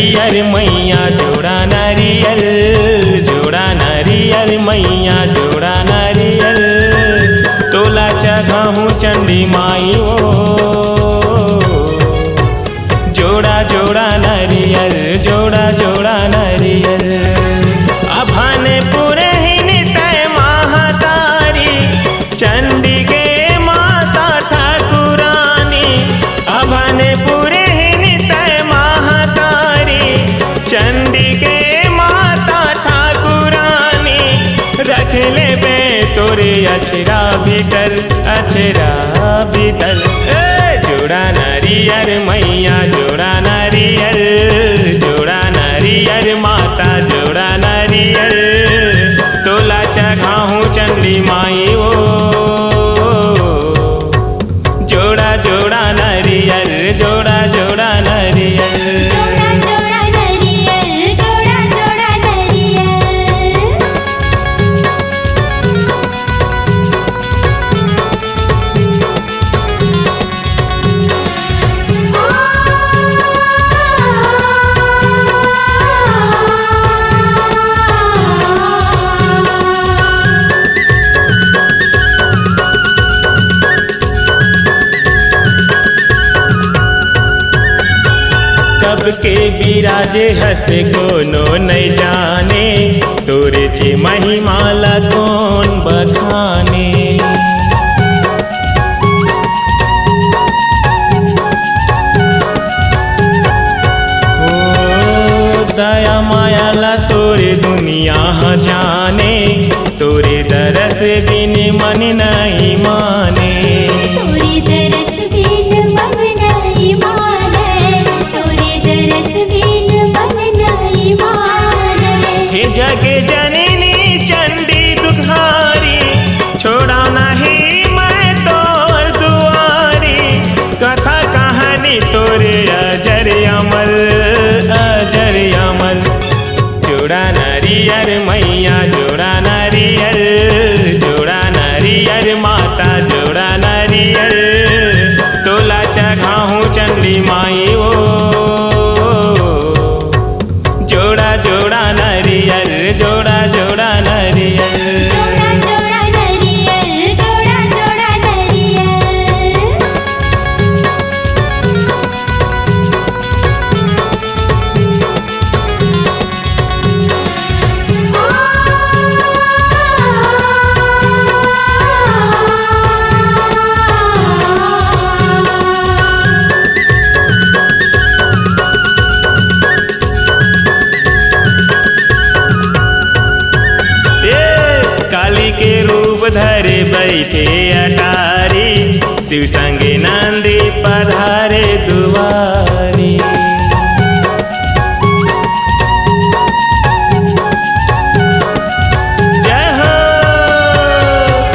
नारियल मैया जोड़ा नारियल, जोड़ा नारियल मैया जोड़ा नारियल, तोला चढ़ाऊँ चंडी माई ओ। जोड़ा जोड़ा नारियल, जोड़ा जोड़ा नारियल, अभाने पुरे ही नितय महातारी, चंडी के माता ठाकुरानी, अभाने पुरे ही नितय महातारी, चंडी के माता ठाकुरानी, रख ले बे तोरे अछरा भीतर, अछरा भीतर। जोड़ा नारियल मैया जोड़ा नारियल, जोड़ा नारियल माता जोड़ा नारियल, तोला चढ़ाऊँ चंडी माई ओ। जोड़ा जोड़ा नारियल, जोड़ा जोड़ा नारियल, जोड़ा जोड़ा नारियल, जोड़ा जोड़ा नारियल। कब के बिराजे हंसे कोनो नहीं जाने, तोरे जे महिमाला कौन बखाने। ओ दया मायाला तोरे दुनिया जाने, तोरे दरस बिन मन नहीं माने। तोरे दरस बिन मन नहीं माने, तोरे दरस बिन मन नहीं माने। हे जगे जननी चंडी दुखारी, छोड़ा नहीं मैं तोर दुआरी, कथा कहानी तोरे अजर अमर, अजर अमर। जोड़ा नारियल मैया जोड़ा नारियल, जोड़ा नारियल माता जोड़ा नारियल, तोला चढ़ाऊँ चंडी माई ओ। जोड़ा जोड़ा नारियल, जोड़ा जोड़ा नारियल, जोड़ा जोड़ा नारियल, जोड़ा जोड़ा नारियल। काली के रूप धरे बैठे अटारी, शिव संगे नंदी पधारे दुआरी। जय हो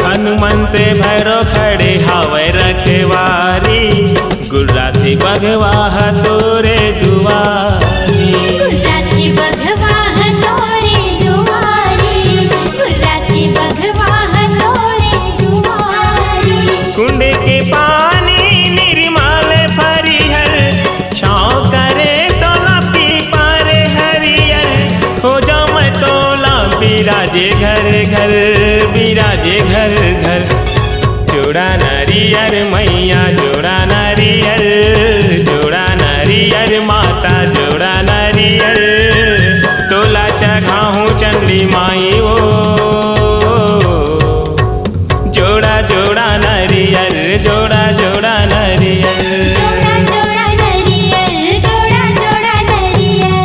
हनुमंत भैरव खड़े हावे रखवारी, गुजराती बघवा तोरे दुआरी। गुजराती बघवा तोरे दुआरी, गुजराती बघवा तोरे दुआरी। कुंड के पानी निर्मल फरिहर, छाँव करे तोला पीपर हरियर, हो जाऊँ मैं तोला बिराजे घर घर, बिराजे घर घर। जोड़ा नारियल मैया जोड़ा नारियल, जोड़ा नारियल माता जोड़ा नारियल, तोला चढ़ाऊँ चंडी माई ओ। जोड़ा जोड़ा नारियल, जोड़ा जोड़ा नारियल, जोड़ा जोड़ा नारियल, जोड़ा जोड़ा नारियल।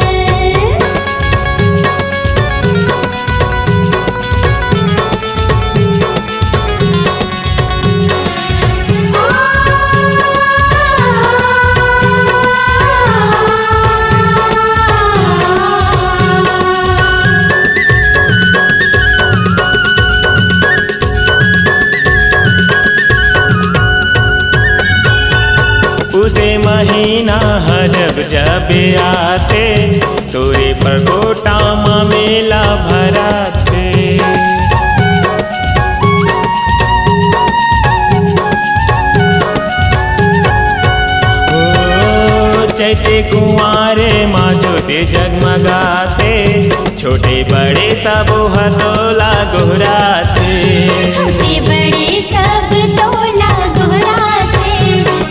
उसे महीना जब जब आते, तोरे पर गोटा मेला भराते। चैते कुंवारे माँ ज्योति जगमगाते, छोटे बड़े सब हथोला गोहराते। छोटे बड़े सब तोला गोहराते,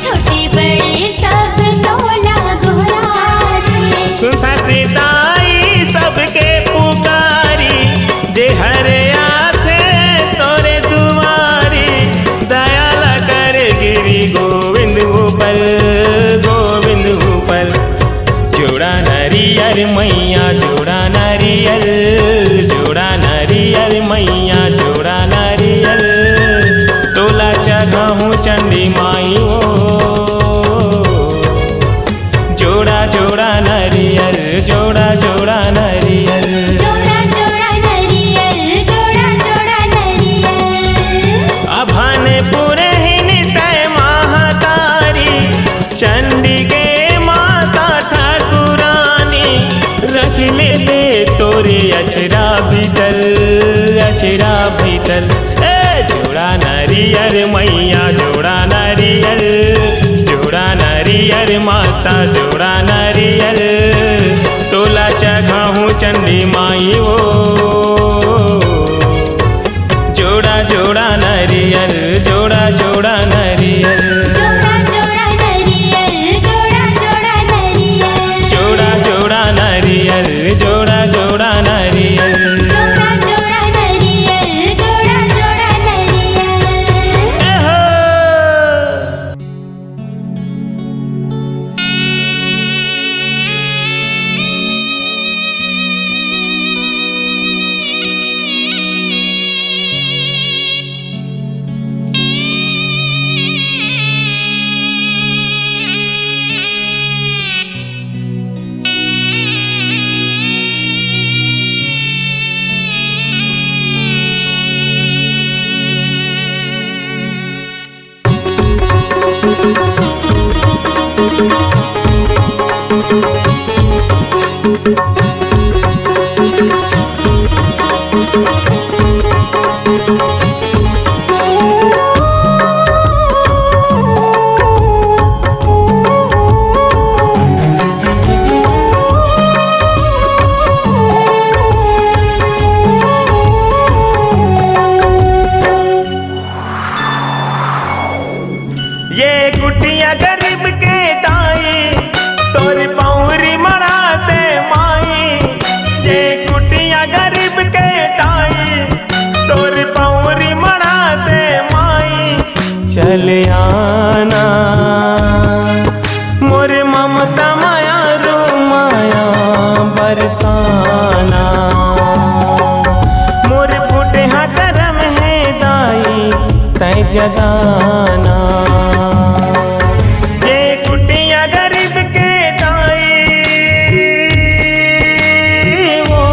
छोटे बड़े सब तोला गोहराते। सुनता से दाई सबके पुकारी, जे हरे आथे तोरे दुआरी, दयाला कर गिरी गोविंद ऊपर, गोविंद ऊपर। जोड़ा नारियल मैया जोड़ा नारियल, जोड़ा नारियल मैया जोड़ा नारियल, तोला चढ़ाऊँ चंडी माई ओ। जोड़ा जोड़ा नारियल, जोड़ा जोड़ा नारियल, जोड़ा जोड़ा नरियल, जोड़ा जोड़ा नरियल। अभाने पुरे ही नितय महातारी, चंडी के माता ठाकुरानी, रख ले दे तोरे अचरा भीतर, अचरा भीतर। जोड़ा नारियल मैया जोड़ा नारियल, जोड़ा नारियल माता जोड़ा नारियल, तोला चढ़ाऊँ चंडी माई ओ। जोड़ा जोड़ा नारियल, जोड़ा जोड़ा नारियल, जोड़ा जोड़ा नरियल, जोड़ा जोड़ा नरियल। जोड़ा जोड़ा नारियल, जोड़ा जोड़ा नारियल। जोड़ा जोड़ा नरियल, जोड़ा जोड़ा नरियल। एहो! ये कुटिया गरीब के दाई, तोरी पौरी मराते माई। ये कुटिया गरीब के दाई, तोरी पौरी मराते माई। चले आना मोरे ममता माया रो माया बरसाना, मोरे फूटे हाँ करम है दाई तय जगाना। ये कुटिया गरीब के दाई वो,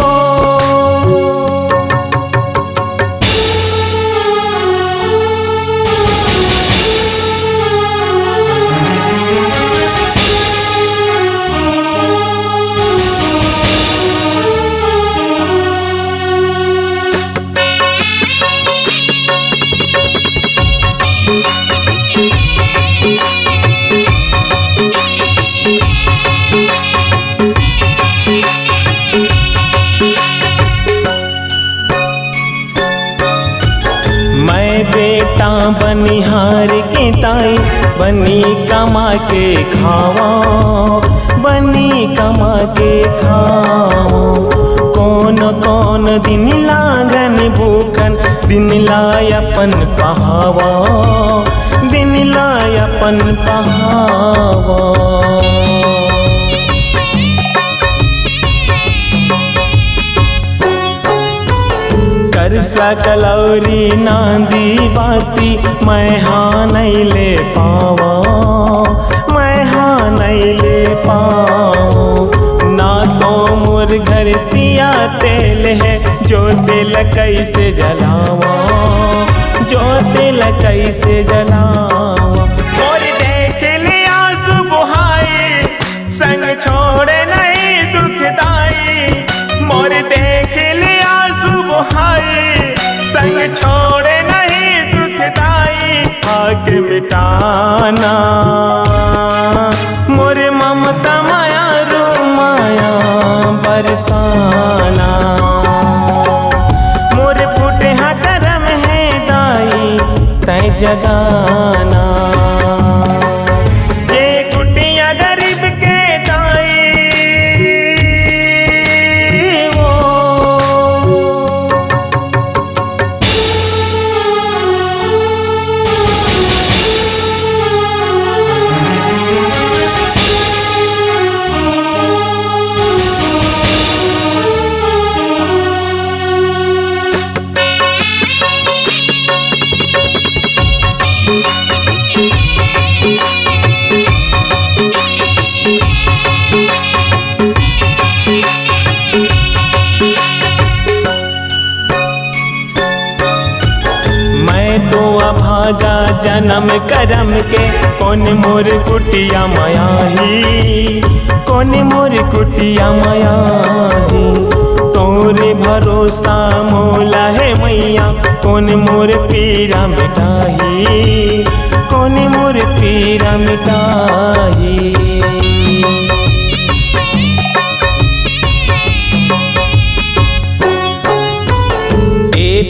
मैं बेटा बनिहार के ताई, बनी कमा के खावा, बनी कमा के खावा। कौन कौन दिन लागन भूखन, दिन लायपन पहावा, दिन लायपन पहावा। कर सकलौरी नांदी बाती, मैं हाँ नहीं ले पावा, मैं हाँ नहीं ले पावा। ना तो मोर घर तिया तेल है, जो दिल कैसे जलावा, जो दिल कैसे जलावा। और देख लिया सुबहाई, संग छोड़े नहीं दुखदाई। मोर देख लिया सुबहाई, संग छोड़े नहीं दुखदाई। आग मिटाना जन्म करम के कौन मोर कुटिया मायाही, कौन मोर कुटिया मायाही। तोरे भरोसा मोला है मैया, कौन मोर पीरा मिटाही, कौन मोर पीरा मिटाही।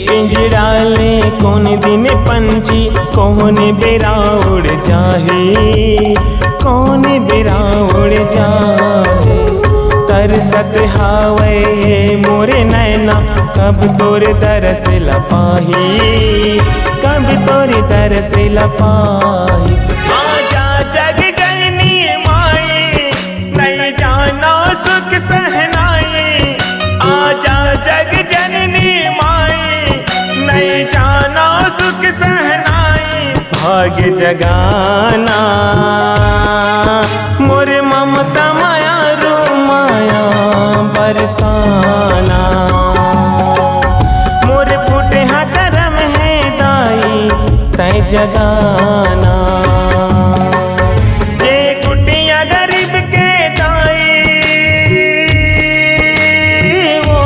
पिंजरा ले कौन दिन पंछी, कौन बेरा उड़ जाहे, कौन बेरा उड़ जाहे। तरसत हावे मोरे नैना, कब तोरे दरस लपाही, कब तोरे दरस लपाही। आजा जग जननी माई, नहीं जाना सुख सहनाई। आजा जग जननी माई, नहीं जाना सुख सहनाई। भाग्य जगाना मोर ममता माया रो माया बरसाना। मोर फूटे हा करम है दाई, तय जगाना। ये कुटिया गरीब के दाई वो,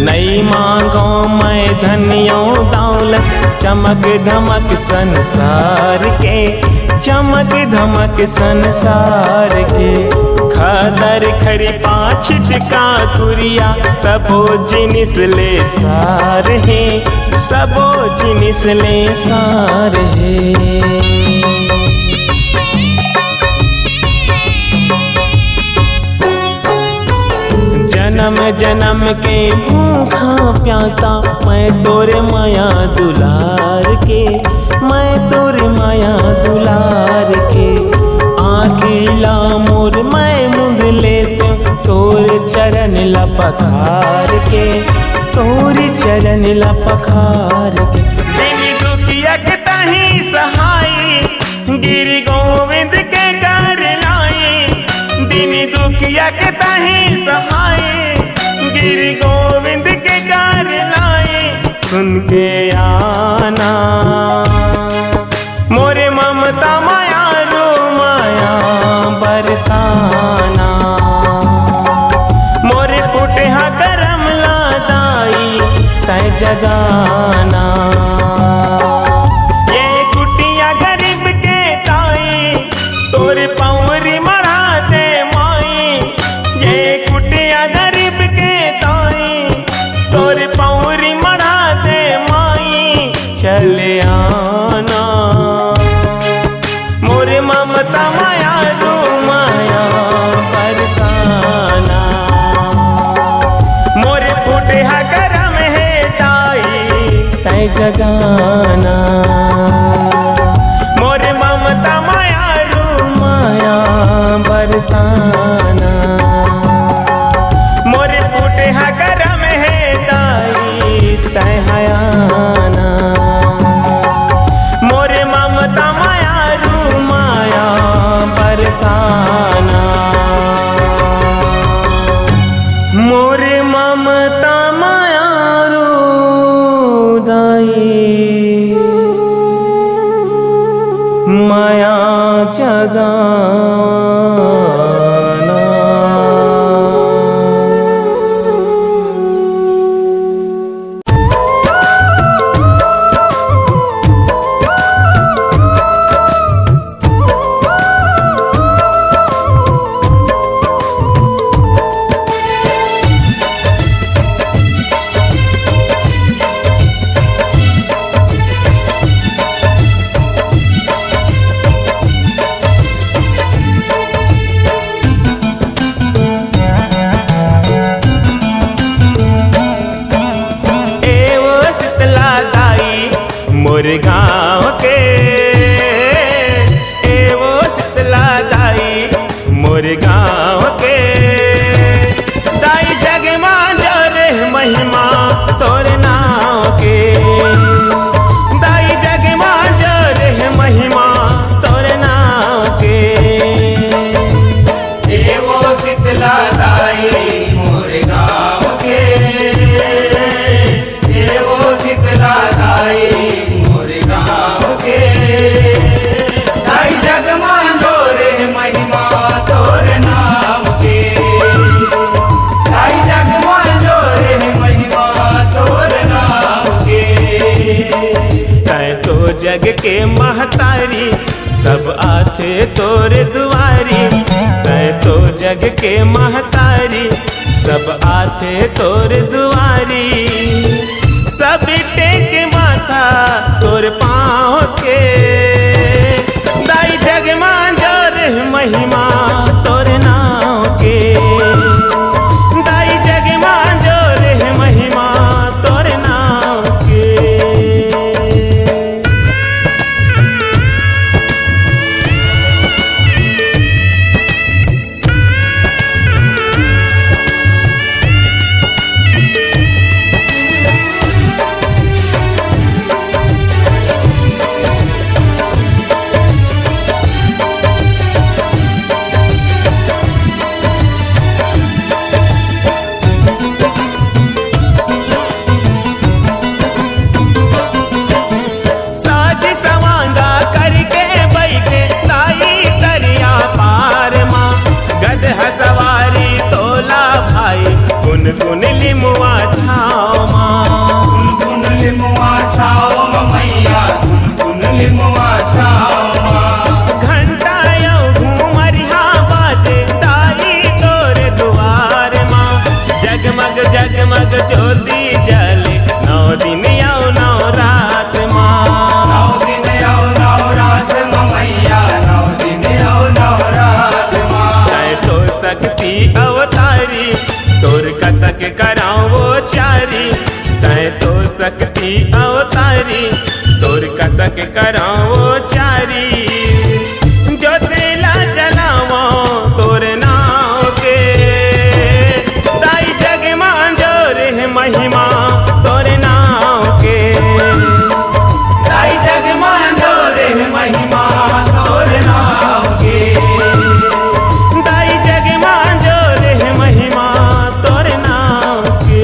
नहीं मांगो मैं धनियों दौलत, चमक धमक संसार के, चमक धमक संसार के। खदर खरी पाछिट का तुरिया, सबो जिनिस ले सार है, सबो जिनिस ले सार है। जन्म जन्म के भूखा प्यासा, मैं तोरे माया दुलार के, मैं तोरे माया दुलार के। आखिला मोर मैं मुंद लेते, तोरे चरण लपखार के, तोरे चरण लपखार के। दिन दुखिया के तही सहाई, गिरि गोविंद के कर लाई। दिन दुखिया के तही सहाई, गिरि गोविंद के कर लाई। सुन के आना मोरे ममता माया रो माया बरसाना। मोरे फूटे हा करम लादाई, तय जगाना। ये कुटिया गरीब के ताई, तोरे पौरी मरा दे माई। ये कुटिया गरीब के ताई, तोरे पौरी मरा दे माई। चले आना मोरे ममता माया रो माया बरसाना। मोरे फूटे हा करम है ताई, तय जगाना। मोरे ममता माया रो माया बरसाना। मोरे फूटे हा करम है ताई, तय हयाना। मोरे ममता माया रू माया बरसाना। मोरे ममता माया रू दाई, माया जगाना। मोर गाँव के एवो शीतला दाई मोर गाँव के दाई जग मां जोरे महिमा तोर नाव के दाई जग मां जोरे महिमा तोर नाव के एवो शीतला दाई मोर गाँव के एवो शीतला दाई मोर गाँव के दाई जग मां जोरे महिमा तोर नाम के दाई जग मां जोरे महिमा तोर नाम के तै तो जग के महतारी सब आथे तोरे दुआरी तै तो जग के महतारी सब आथे तोरे दुआरी सब टेक माथा तोर पाँव के दाई जग मां जोर महिमा तोर नाव के दाई जग मां जोर महिमा तोर नाव के साज सवांगा करके बैठे ताई दरिया पार माँ गदहा सवारी तोला भाई गुन गुन लिमुआ छाओ माँ गुन गुन लिमुआ छाओ मैया गुन गुन लिमुआ छाओ घंटा यो घूमरिया बाजे ताई तोरे दुआर माँ जगमग जगमग ज्योति जले 9 दिन यो 9 रात माँ नौ दिन आओ नौ रात मैया 9 दिन आओ 9 रात तै तो शक्ति अवतारी तोर कतक कराओ वो चारी तै तो शक्ति अवतारी तोर कतक कराओ वो चारी जो तेला जलावो तोर नाव के दाई जग मां जोरे महिमा तोर नाव के दाई जग मां जोरे महिमा तोर नाम के दाई जग मां जोरे महिमा तोर नाव के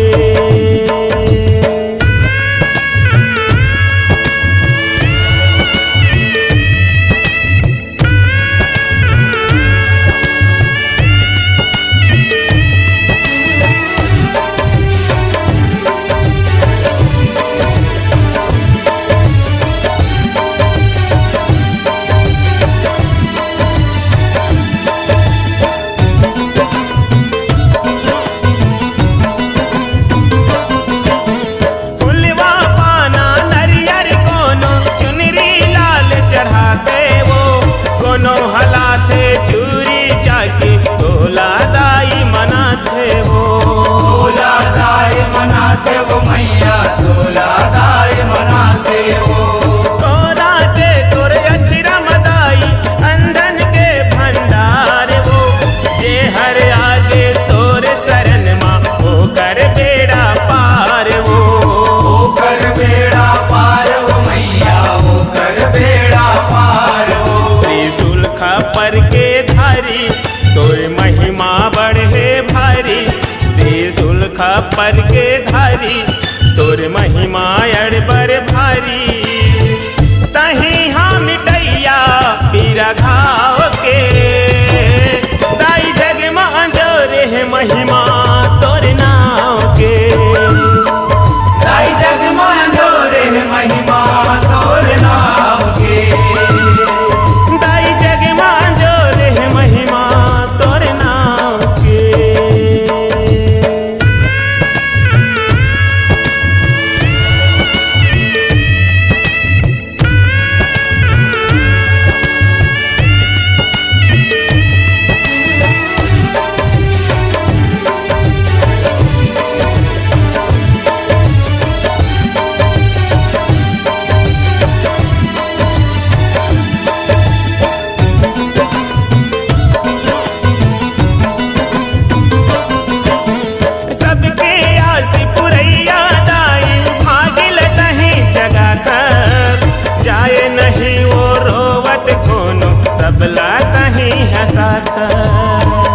जाए नहीं वो रोवत कोनो सबला कहीं हंसात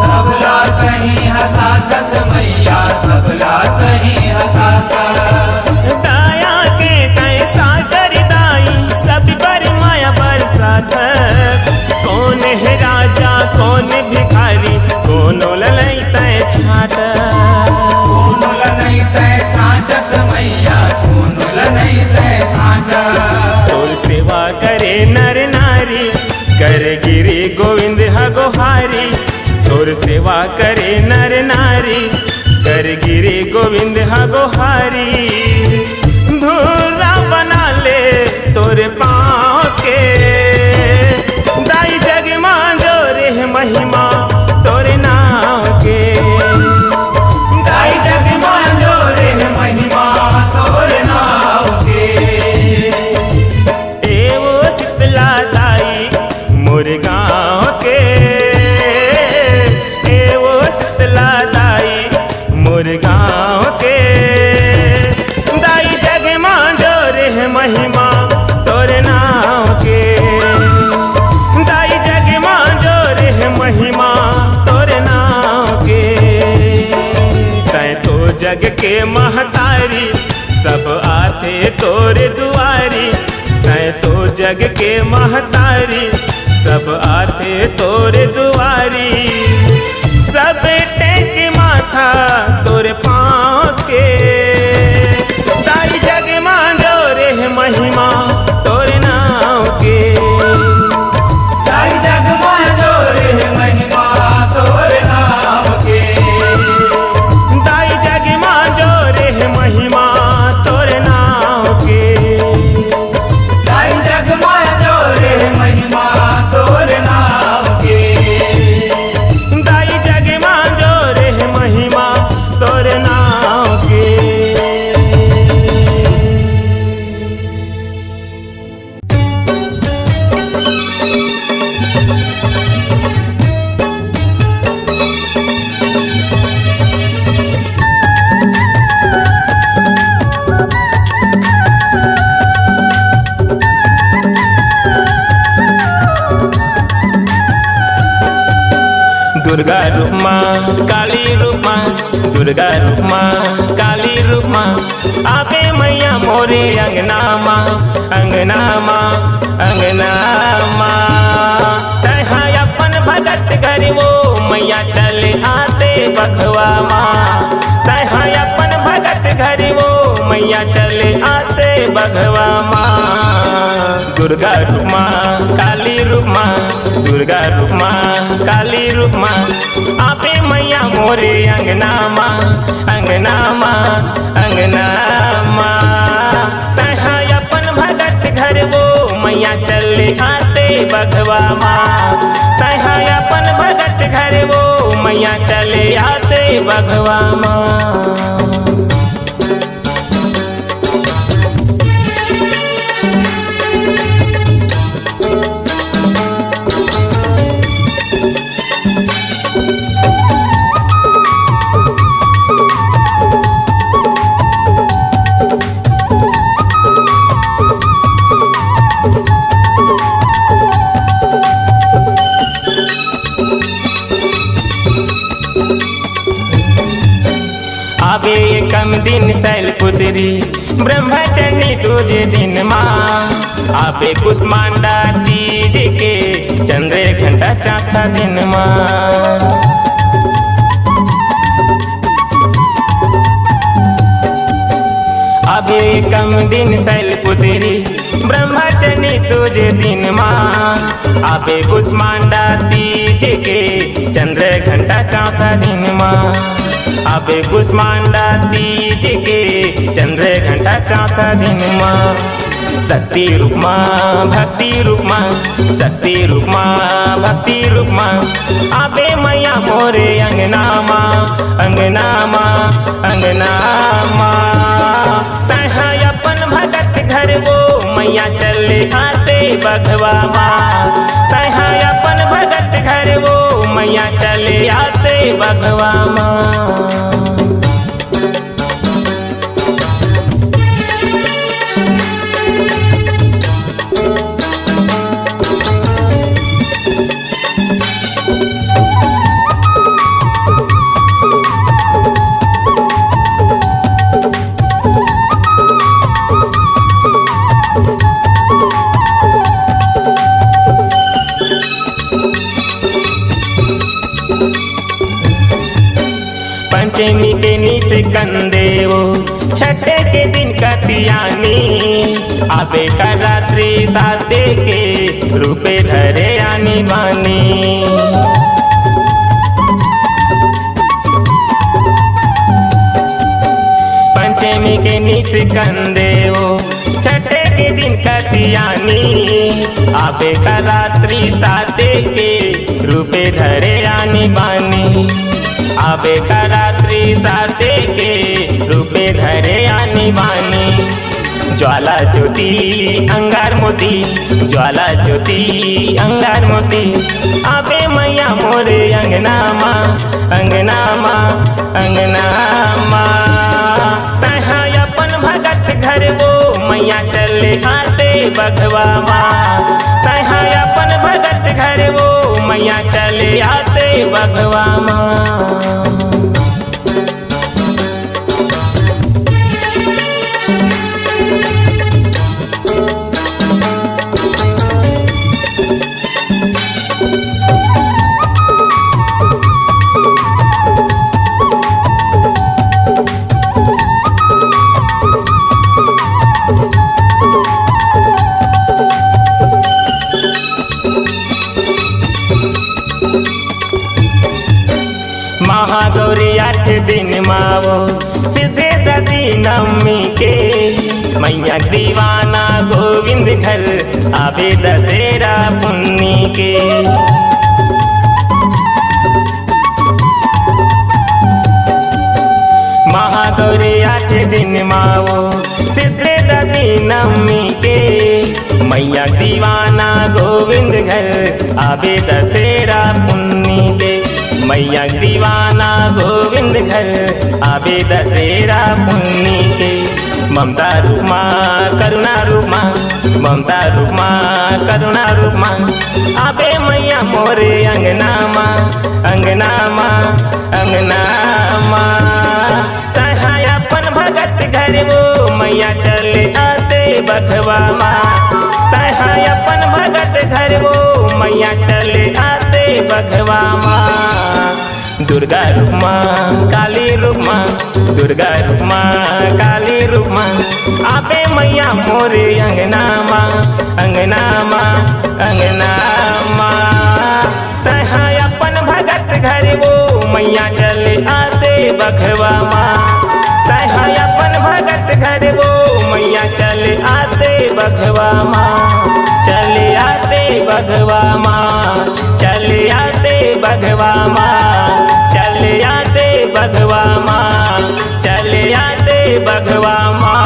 सबला कहीं हंसात मैया सबला कहीं हंसात दाया के कैसा कर दाई सब पर माया बरसात कौन है राजा कौन भिखारी कोनो ललई तय छाट कोनो नहीं तय छाटस मैया कोनो नहीं तय छाट तोर सेवा करे नर नारी कर गिरे गोविंद हगोहारी तोर सेवा करे नर नारी कर गिरे गोविंद हगोहारी धूरा बना ले तोरे पाँव के दाई जग मांजो रे महिमा तोरे नाव के दाई जग मांजो रे महिमा तोर नाव के एवो शीतला दाई मोर गाँव के एवो शीतला दाई मोर गाँव के दाई जग मांजो रे महिमा तोरे नाव के दाई जग मांजो रे महिमा तोरे नाव के तै तो जग के महतारी सब आते तोरे दुआरी तै तो जग के महतारी सब आते तोरे दुआरी सब टेक माथा तोरे पाँव के दाई जग मांजो रे महिमा तोरे नाव के दाई जग मांजो रे महिमा तोर नाव के दाई जग मांजो रे महिमा तोरे नाव के दाई जग मांजो रे महिमा तोर नाव के दाई जग मांजो रे महिमा तोरे नाव के दुर्गा रूप माँ काली रूप माँ दुर्गा रूप माँ काली रूप माँ आवे मैया मोरे अंगना माँ अंगना माँ अंगना माँ तहा अपन भगत घर वो मैया चले आते बखवा माँ तहा अपन भगत घर वो मैया चले आते बघवा माँ दुर्गा रूप माँ काली रूप माँ दुर्गा रूप माँ काली रूप माँ आपे मैया मोरे अंगना माँ अंगना माँ अंगना माँ तहा अपन भगत घर वो मैया चले आते बघवा माँ तहा अपन भगत घर वो मैया चले आते बघवा माँ आबे कम दिन शैलपुत्री ब्रह्मचर्य तुझे दिन माँ आबे कुष्मांडा तीज के चंद्र घंटा चौथा दिन माँ आबे कम दिन शैलपुत्री ब्रह्मचर्य तुझे दिन माँ आबे कुष्मांडा तीज के चंद्र घंटा चौथा दिन माँ आबे कुष्मांडा तीज के चंद्र घंटा चौथा दिन माँ शक्ति रूप माँ भक्ति रूप माँ शक्ति रूप माँ भक्ति रूप माँ आबे मैया मोरे अंगना माँ अंगना माँ अंगना माँ तहा अपन भगत घर वो मैया चले आते बघवा माँ तहा अपन भगत घर वो मैया चले आते बघवा माँ कंदे वो छठे के दिन कतियानी आबे का रात्रि साते के रूपे धरे आनी बानी। पंचमी के निस कंदे वो छठे के दिन कतियानी आबे का रात्रि साते के रूपे धरे आनी बानी। आबे का रात्रि साते के रूपे धरे आनी बानी। ज्वाला ज्योति अंगार मोती ज्वाला ज्योति अंगार मोती आबे मैया मोरे अंगना माँ अंगना माँ अंगना माँ। तहाँ अपन भगत घर वो मैया चले आते बघवा माँ। तहाँ अपन भगत घर वो मैया चले आते बघवा माँ। महागौरी 8 दिन मावो सीधे ददी नमी के मैया दीवाना गोविंद घर आबे दशहरा पुन्नी के। महागौरी 8 दिन मावो सीधे ददी नमी के मैया दीवाना गोविंद घर आबे दशहरा पुन्नी के। मैया दीवाना गोविंद घर आबे दशहरा पुन्नी के। ममता रूप माँ करुणा रूप माँ ममता रूप माँ करुणा रूप माँ आबे मैया मोरे अंगना माँ अंगना माँ अंगना माँ। तहाँ अपन भगत घर वो मैया चले आते बघवा माँ। तहाँ अपन भगत घर वो मैया चले आते बघवा माँ। दुर्गा रूप माँ काली रूप माँ दुर्गा रूप माँ काली रूप माँ आबे मैया मोरे अंगना माँ अंगना माँ अंगना माँ। तहाँ अपन भगत घर वो मैया चले आते बघवा माँ। तहाँ अपन भगत घर वो मैया चले आते बघवा माँ। चले आते बघवा माँ चले आते बघवा माँ चले आते बघवा माँ चले आते बघवा माँ।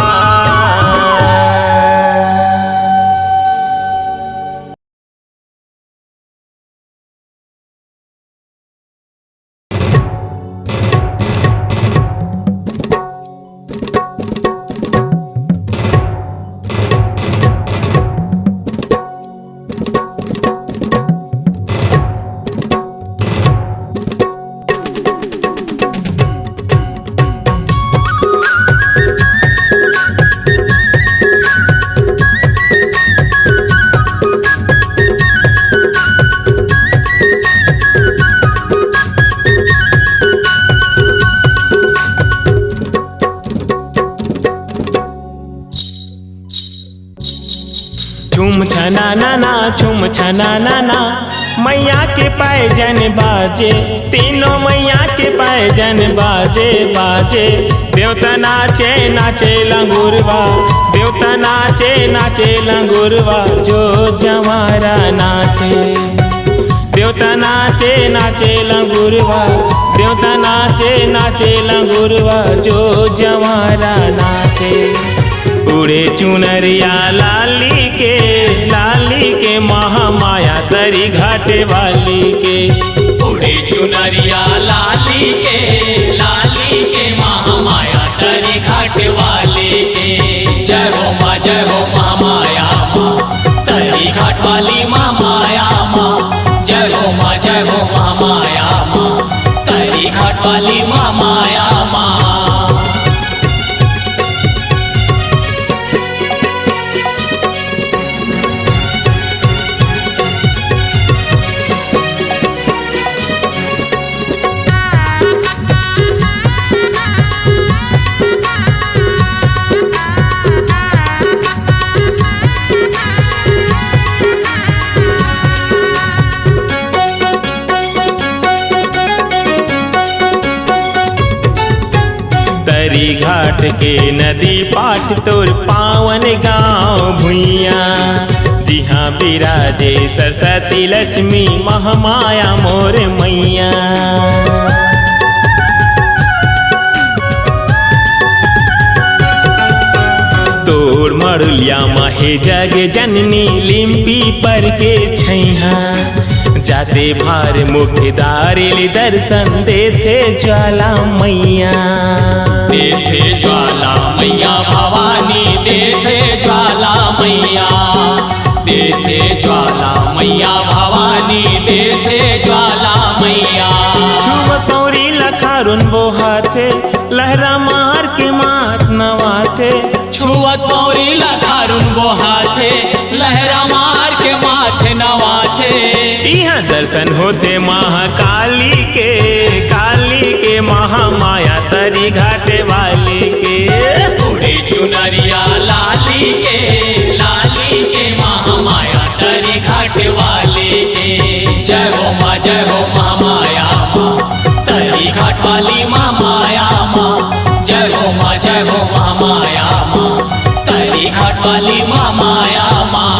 झूम छना नाना झूम छना नाना मैया के पैजन बाजे तीनों मैया के पैजन बाजे बाजे। देवता नाचे नाचे लंगुरवा देवता नाचे नाचे लंगुरवा जो जवारा नाचे। देवता नाचे नाचे लंगुरवा देवता नाचे नाचे लंगुरवा जो जवारा नाचे। उड़े चुनरिया लाली के महामाया तरी घाटे वाली के। उड़े चुनरिया लाली के महामाया तरी घाट वाली के। जय हो महामाया माँ तरी घाट वाली महामाया माँ। जय हो महामाया माँ तरी घाट वाली महामाया माँ। तरी घाट के नदी पाठ तोर पावन गाँव भुइया, जिहाँ विराजे सरस्वती लक्ष्मी महामाया मोर मैया। तोर मरुलिया माहे जग जननी लिम्पी पर के छैहा, जाते भार मुखदारिल दर्शन देते ज्वाला मैया। देथे ज्वाला मैया भवानी, देथे ज्वाला मैया, देथे ज्वाला मैया भवानी, देथे ज्वाला मैया। छुब पौरी लखारुन बोहाथे, लहरा मार के मात नवाथे। छुअत पौरी लखारुन बोहाथे, लहरा मार के माथे नवाथे। यहाँ दर्शन होते महाकाली के, काली के महामाया तरी घाटे वाली के। उड़े चुनरिया लाली के, लाली के महामाया तरी घाट वाली के। जय हो माँ, जय हो महामाया माँ, तरी घाट वाली महामाया माँ। जय हो माँ, जय हो महामाया माँ, तरी घाट वाली महामाया माँ।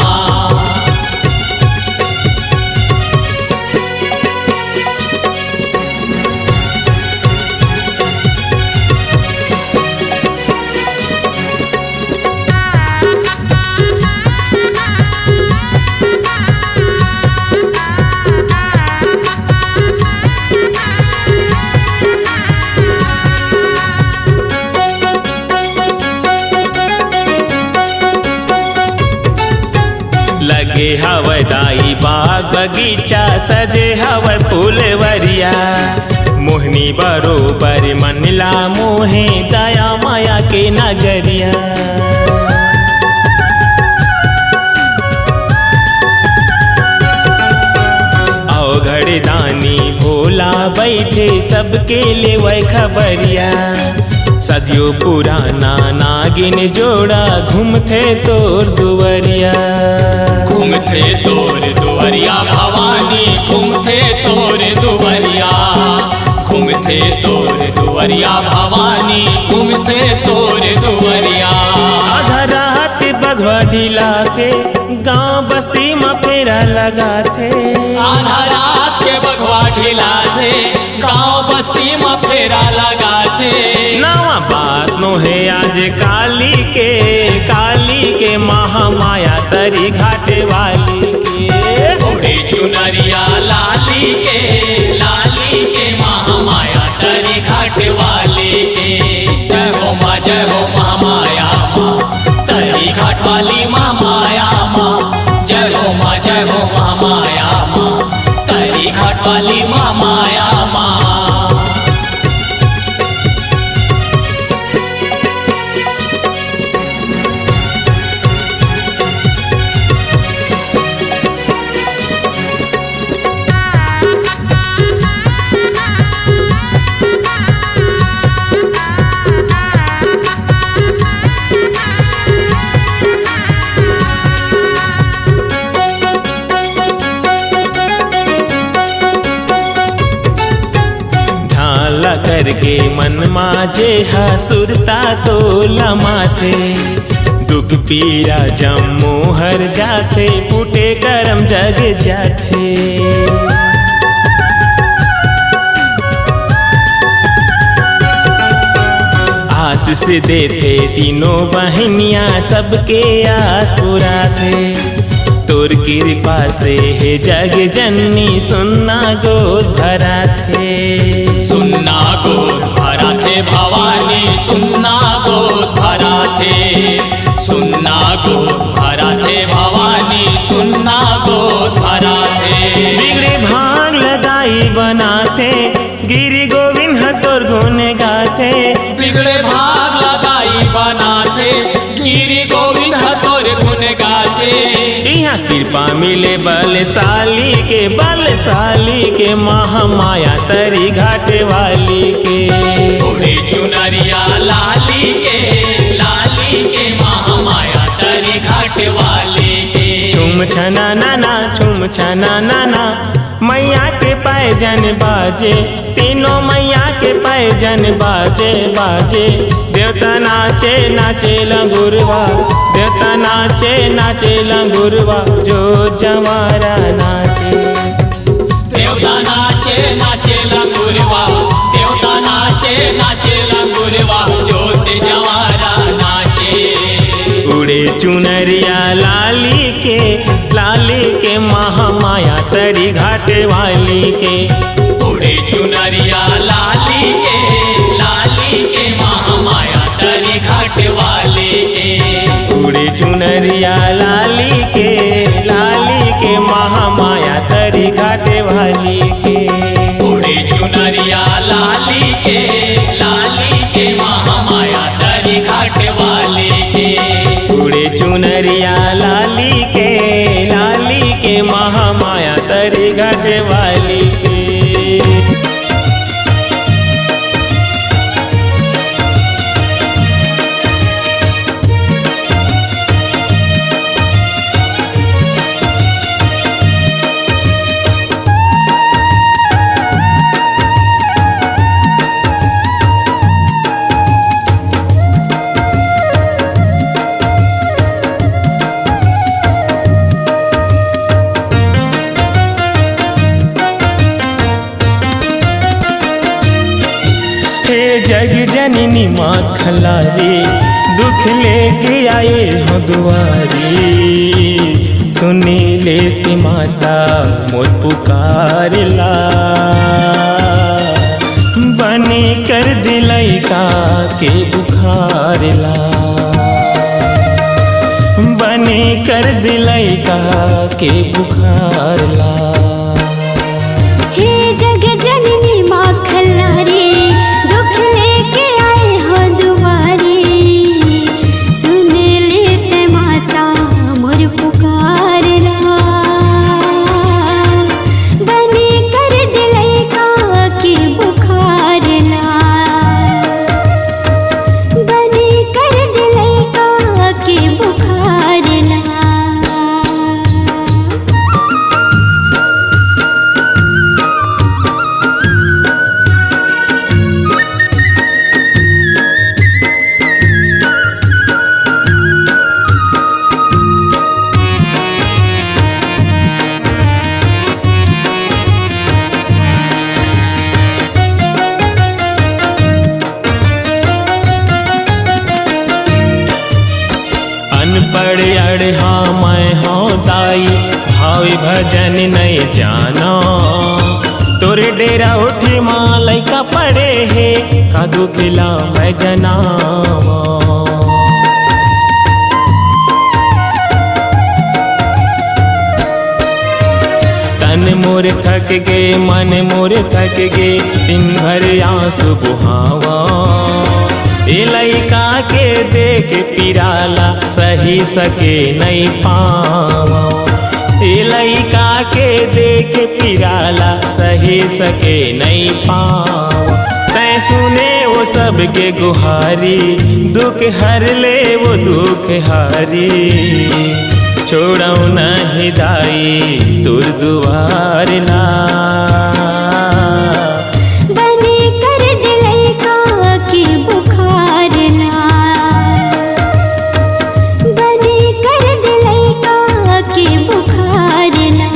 लगे हवदाई बाग बगीचा, सजे हव फूलवरिया। मोहनी बरोबर मनला मोहे, दया माया के नगरिया। अवघड़ दानी भोला बैठे, सबके लेवै खबरिया। सदियों पुराना नागिन जोड़ा, घूमते तोर दुवरिया। घूमते तोर दुवरिया भवानी, घूमते तोर दुवरिया। घूमते तोर दुवरिया भवानी, घूमते तोर दुवरिया। आधा रात बघवा ढीला थे, गाँव बस्ती में फेरा लगा थे। आधा रात के बघवा ढीला थे, गाँव बस्ती में फेरा लगा थे। नवा बात नो है आज काली के, काली के महामाया तरी घाटे वाली के। उड़े चुनरिया लाली के, लाली के महामाया तरी घाट वाली के। जय हो माँ, जय हो महामाया माँ, तरी घाट वाली महामाया माँ। जय हो माँ, जय हो महामाया माँ, तरी घाट वाली महामाया माँ। करके मन माजे हसुरता तो लमाथे। दुख पीरा जम्मू हर जाथे, फूटे करम जग जाथे। आशीष देते तीनों बहनिया, सबके आस पूरा थे। तोर कृपा से हे जग जननी, सुन्ना गोद भरा थे। सुन्ना गोद भरा थे भवानी, सुन्ना गोद भरा थे। सुन्ना गोद भरा थे भवानी, सुन्ना गोद भरा थे। बिगड़े भाग लगाई बनाते, गिरी गोविंद हतोर गुने गाते। बिगड़े भाग लगाई बनाते, गिरी गोविंद हतोर गुन गाते। यहाँ कृपा मिले बलशाली के, बलशाली के महामाया तरी घाटे वाली के। उड़े चुनरिया लाली के, लाली के महामाया तरी घाट वाली के। छुम छना नाना, छुम छना नाना, मैया के पैजन बाजे, तीनों मैया के पैजन बाजे बाजे। देवता नाचे नाचे लंगुरवा, देवता नाचे नाचे लंगुरवा, जो जवारा नाचे। देवता नाचे नाचे लंगुरवा, देवता नाचे नाचे लंगुरवा, ज्योत जवारा नाचे। उड़े चुनरिया लाली के महामाया तरी घाट वाली के। उड़े चुनरिया लाली के महामाया तरी घाट वाले के। उड़े चुनरिया लाली के महामाया तरी घाट वाली के। उड़े चुनरिया लाली के महामाया तरी घाट वाले के। उड़े चुनरिया लाली के महामाया तरी घाट वाली के। हे जग जननी माँ खलारी, दुख लेके आए हो दुआरी। सुनी लेती माता मोर पुकारला, बनी कर दिलई का के बुखारला। बनी कर दिलई का के बुखारला। हे जग जननी माँ खलारी, दुख लेके आए हो दुआरी। सुन लेते माता मोर पुकारला, बनी कर दिलई का के बुखारला। बनी कर दिलई का के बुखारला। अनपढ़ अड़हा मैं हूँ दाई, भावी भजन नहीं जाना। तोरे डेरा उठी माँ लैका पड़े है, का दुखला मैं जनावा। तन मोर थक गे, मन मोर थक गे, दिन भर आंसू बुहावा। ए लइका के देख पिराला, सही सके नहीं पावा। ए लइका के देख पिराला, सही सके नहीं पावा। तै सुने वो सबके गुहारी, दुख हर ले वो दुख हारी। छोड़ो नहीं दाई तुर दुआर ला, बनी कर दिलई का के बुखारला। बनी कर दिलई का के बुखारला।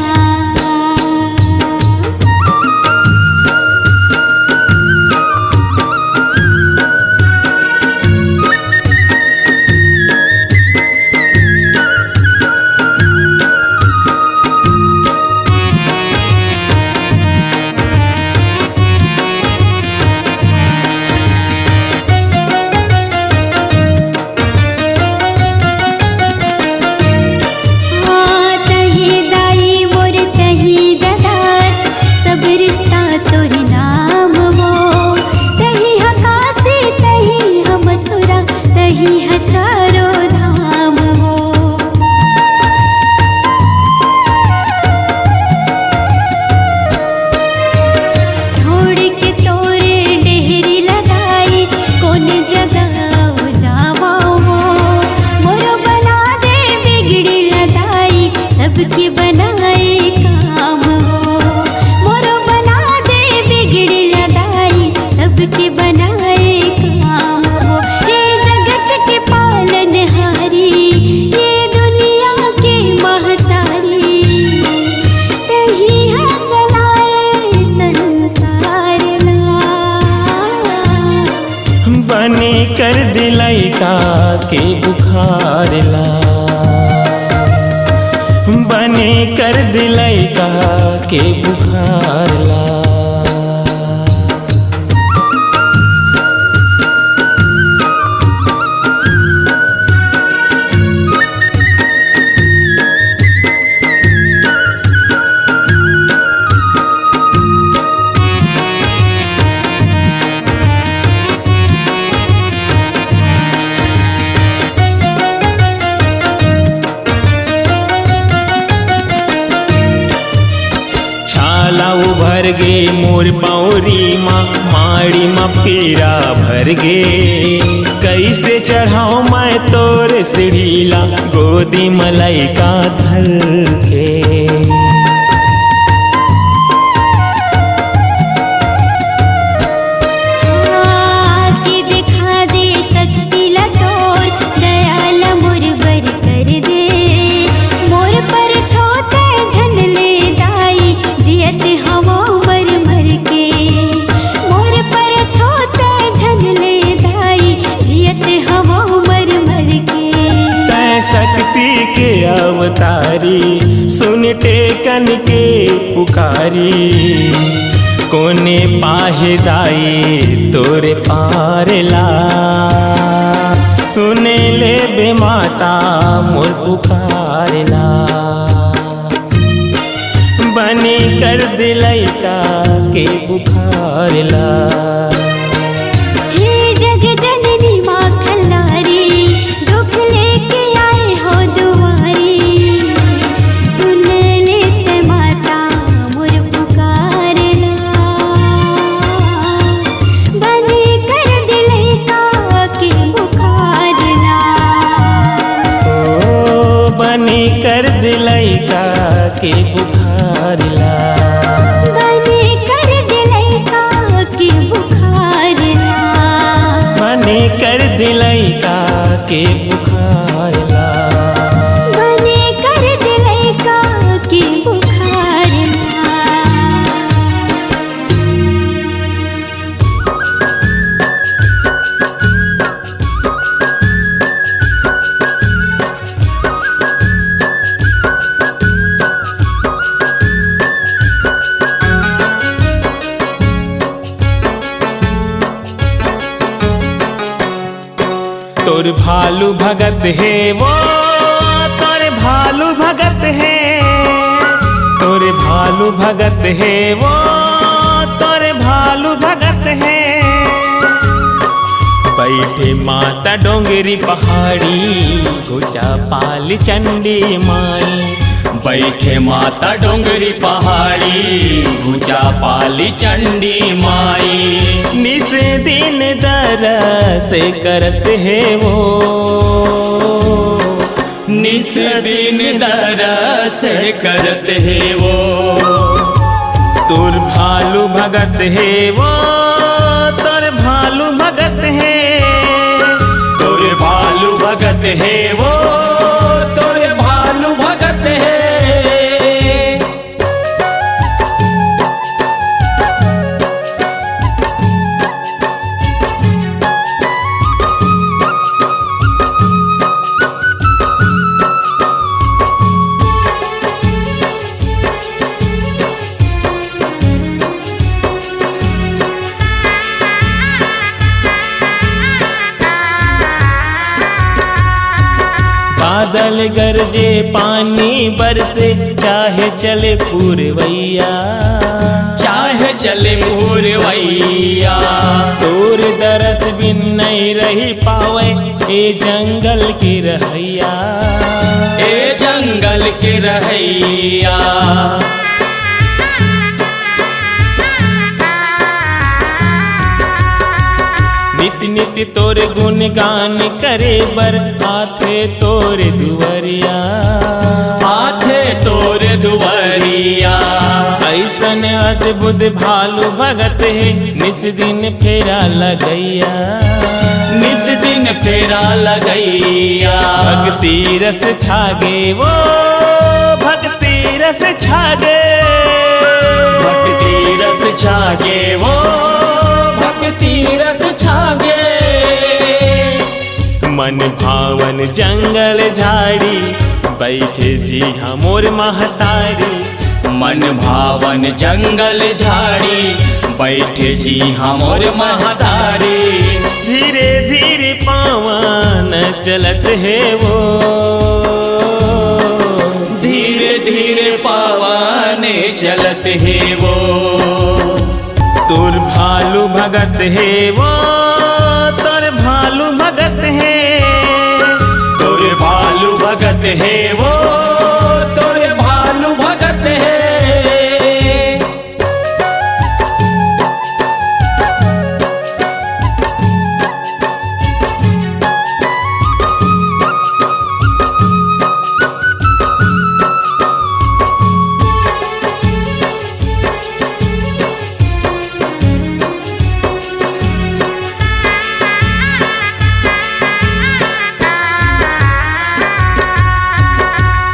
का के बुखार ला, बने कर दिलाई का के बुखार ला। भर गे मोर पौरी माँ माड़ी माँ पीरा भर गे, कैसे चढ़ाओ मैं तोर सीढ़ीला गोदी मलाई का धर के। दिखा दे शक्ति ला तोर दयाला मोर बर कर दे, मोर पर छोटे झन ले दाई जियत हवा मर मर के, मोर पर छोटे झन ले दाई जियत हवा मर मर के। तै शक्ति के अवतारी सुन टेकन के पुकारी, कोने पाहे दाई तोरे पारला, सुने ले बे माता मोर पुकारला, बनी कर दिलाई का के बुखारला। हे जग जननी माँ खल्लारी दुख लेके आए हो दुआरी, सुन लेते माता मोर पुकारला, बनी कर दिलाई का के बुखारला। ओ बनी कर दिलाई का के बुखारला, बनी कर दिलाई का के बुखारला, बनी कर दिलाई का के बुखारला। बनी कर दिलाई का के बुखारला। तोर भालू भगत है वो, तोर भालू भगत है, तोर भालू भगत है वो, तोर भालू भगत है। बैठे माता डोंगरी पहाड़ी गुचा पाल चंडी माई, बैठे माता डोंगरी पहाड़ी गुचा पाली चंडी माई, निस दिन दरस करत है वो, निस दिन दरस करत है वो। तोर भालू भगत है वो, तोर भालू भगत है, तोर भालू भगत है वो, तोर भालू भगत है। बादल गरजे पानी बरसे चाहे चले पूरवैया, चाहे चले पूरवैया, तोर दरस बिन नहीं रही पावे ए जंगल की रहैया, ए जंगल के रहैया। नित नित तोर गुणगान करे बर आथे तोर दुवरिया, आथे तोर दुवरिया। ऐसन अद्भुत भालू भगत है निस दिन फेरा लगैया, निस दिन फेरा लगैया। भक्ति रस छागे वो, भक्ति रस छागे, भक्ति रस छागे वो, भक्ति रस छागे। मन भावन जंगल झाड़ी बैठे जी हाँ मोर महतारी। मन भावन जंगल झाड़ी बैठे जी हमोर महतारी। धीरे धीरे पावन चलत है वो, धीरे धीरे पावन चलत है वो। तोर भालू भगत है वो, तोर भालू भगत है, तोर भालू भगत है वो, तोर भालू भगत है।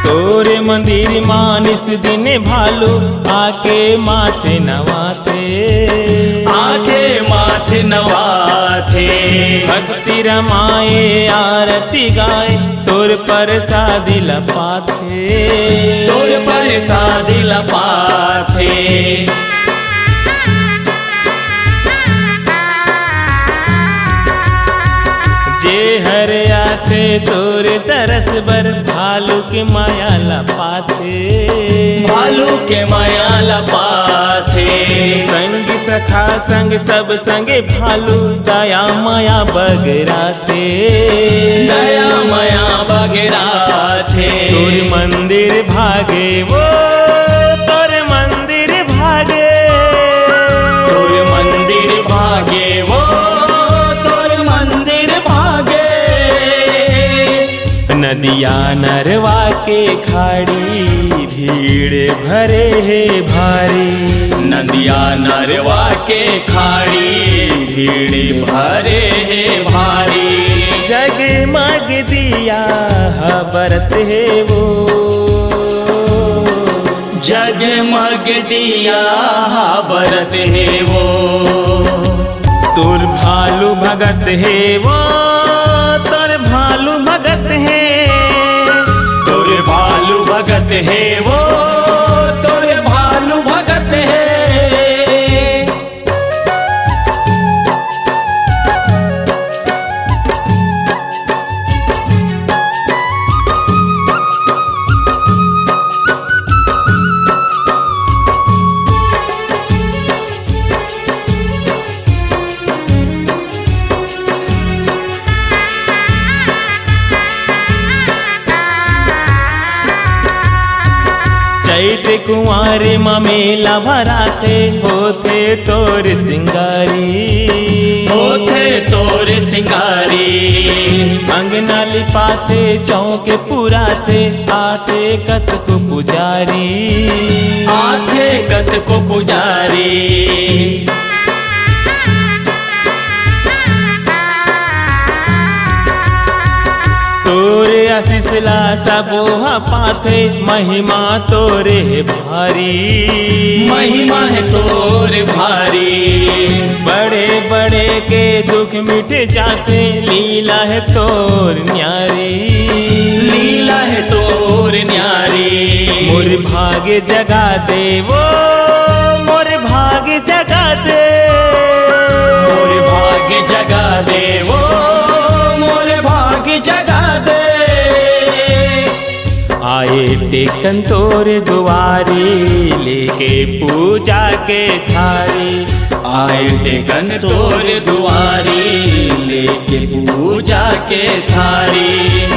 तोरे मंदिर मानिस दिन भालू आके माथे नवाथे, आके माथे नवाथे। भक्ति रमाए आरती गाए तोर प्रसादी लपाथे, तोर प्रसादी लपाथे। जे हर आथे तोर तरस बर भालू के माया लपाथे, भालू के माया लपाथे। संग सखा संग सब संगे भालू दया माया बगरा थे, दया माया बगरा थे। तोर मंदिर भागे वो, तोर मंदिर भागे, तोर मंदिर भागे वो, तोर मंदिर भागे। नदिया नरवा के खाड़ी भीड़ भरे है भारी, नदिया नरवा के खाड़ी भीड़ भरे है भारी। जगमग दिया बरत है वो, जगमग दिया बरत है वो। तोर भालू भगत है वो, तोर भालू भगत है, तोर भालू भगत है वो, तोर भालू भगत है। चैत कुंवारे मेला भराते होते तोर सिंगारी, होते तोर सिंगारी। अंगना लिपाते चौके पुराते आते कत को पुजारी, आते कत को पुजारी। तोरे आशीष ला सबो पाथे महिमा तोरे भारी, महिमा है तोर भारी। बड़े बड़े के दुख मिट जाते लीला है तोर न्यारी, लीला है तोर न्यारी। मोर भाग्य जगा दे वो, मोर भाग्य जगा दे, मोर भाग्य जगा दे वो, मोर भाग्य जगा दे। आए टेकन तोर दुआरी लेके पूजा के थारी, आए टेकन तोर दुआरी लेके पूजा के थारी।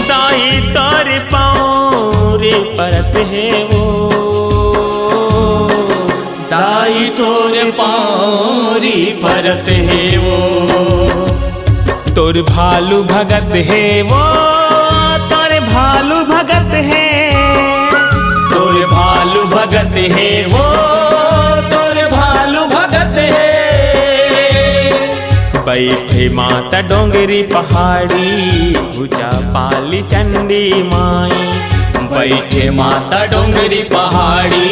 दाई तोर पाँव रे परत है वो, दाई तोर पाँवरी परत है वो। तोर भालू भगत है वो, तोर भालू भगत है, तोर भालू भगत है वो, तोर भालू भगत है। बैठे माता डोंगरी पहाड़ी पूजा पाली चंडी माई, बैठे माता डोंगरी पहाड़ी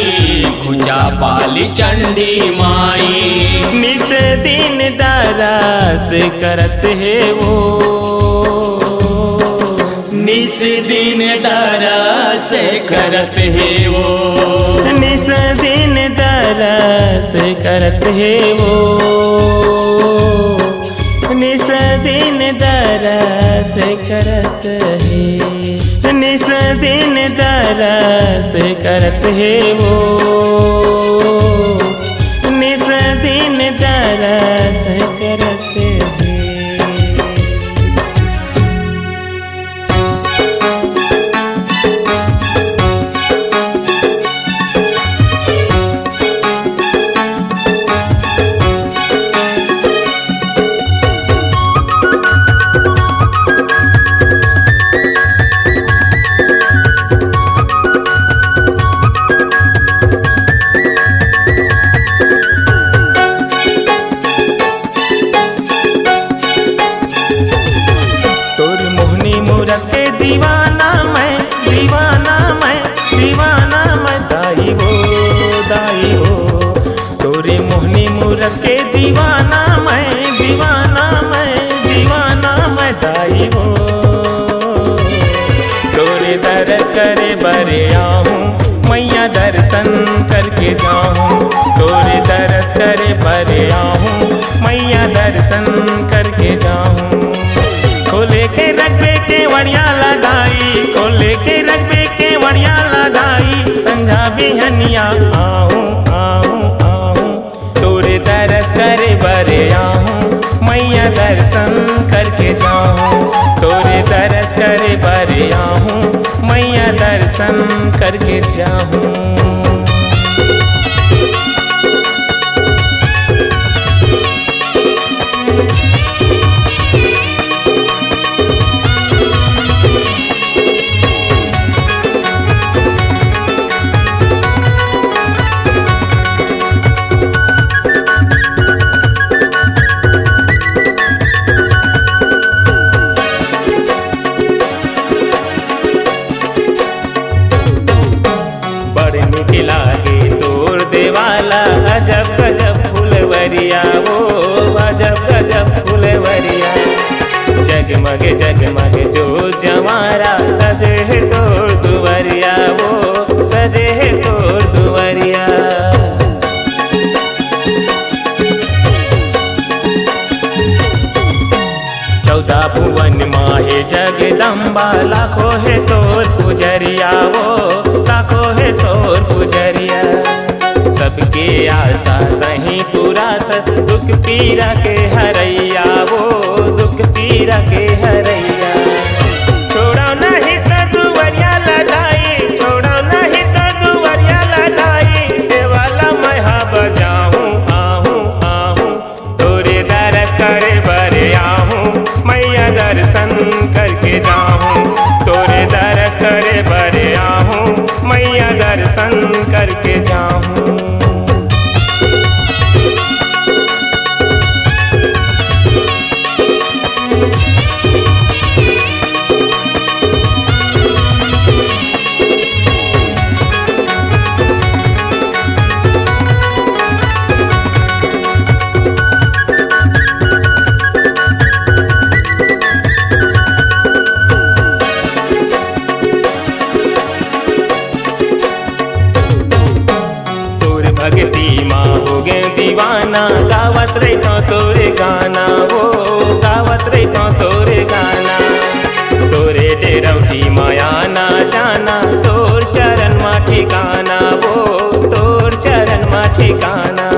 भुजा पाली चंडी माई। निस दिन दरस करत है वो, निस दिन दरस करत है वो, निस दिन दरस करत है वो, निस दिन दरस करत है, निस दिन दरस करत है वो, निस दिन दरस करत है। दीवाना मैं, दीवाना मैं, दीवाना मैं दाई हो, तोरे मोहनी मूरत के दीवाना मैं, दीवाना मैं, दीवाना मैं दाई हो, तोरे दरस करे बरे आऊँ मैया दर्शन करके जाऊँ, तोरे दरस करे बरे आऊँ मैया दर्शन करके जाऊँ। खोले के रखबे के वड़िया लगाई, खोले के रखबे के वड़िया लगाई, संझा बिहनिया आऊँ आऊँ आऊँ, तोरे दरस करे बरे आऊँ मैया दर्शन करके जाऊँ, तोरे दरस करे बरे आऊँ मैया दर्शन करके जाऊँ। लागे तोर देवाला अजब गजब फुलवरिया वो, अजब गजब फुलवरिया, जगमग जगमग जो जमारा सजे है तोर दुवरिया वो, सजे है तोर दुवरिया। चौदह भुवन माहे जगदम्बा, लाखों है तोर पुजरिया वो, लाखों है तोर पुजरिया, सबके आशा तहीं पूरा तस, दुख पीरा के हरैया वो, दुख पीरा के हरैया। छोड़ा नहीं तो दुवरिया लगाई, छोड़ा नहीं तो दुवरिया लगाई, सेवाला मैं हा बजाऊँ आहूँ आहूँ, तोरे दरस करे बरे आहूँ मैया दर्शन करके जाऊँ, तोरे दरस करे बरे आहूँ मैया दर्शन करके जाऊँ। भक्ति माँ हो गए दीवाना, गावत रही तो तोरे गाना वो, गावत रही तो तोरे गाना, तोरे डेरौटी माया ना जाना, तोर चरण मा ठिकाना वो, तोर चरण मा ठिकाना।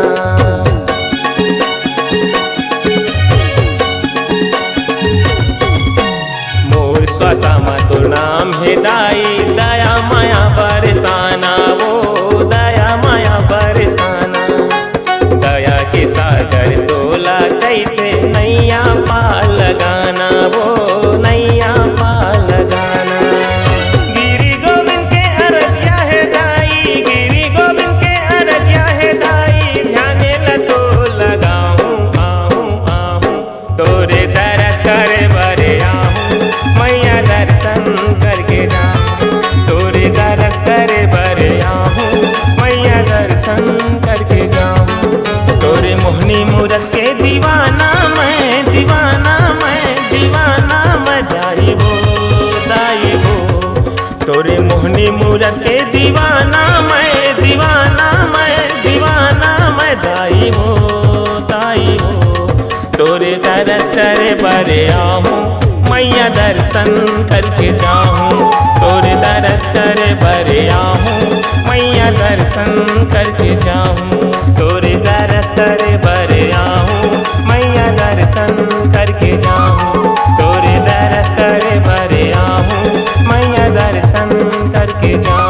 मोर श्वासा मा तोर नाम है दाई, दया माया बरसाना वो, दया माया बरसाना, दया के सागर तोला कैसे नैया पार लगाना वो, नैया पार लगाना। गिरी गोविंद के अरजिया है दाई, गिरी गोविंद के अरजिया है दाई, भरे आऊं मैया दर्शन करके जाऊं तोरे दरस करे भरे आऊं मैया दर्शन करके जाऊं तोरे दरस करे भरे आऊं मैया दर्शन करके जाऊं तोरे दरस करे भरे आऊं मैया दर्शन करके जाऊं।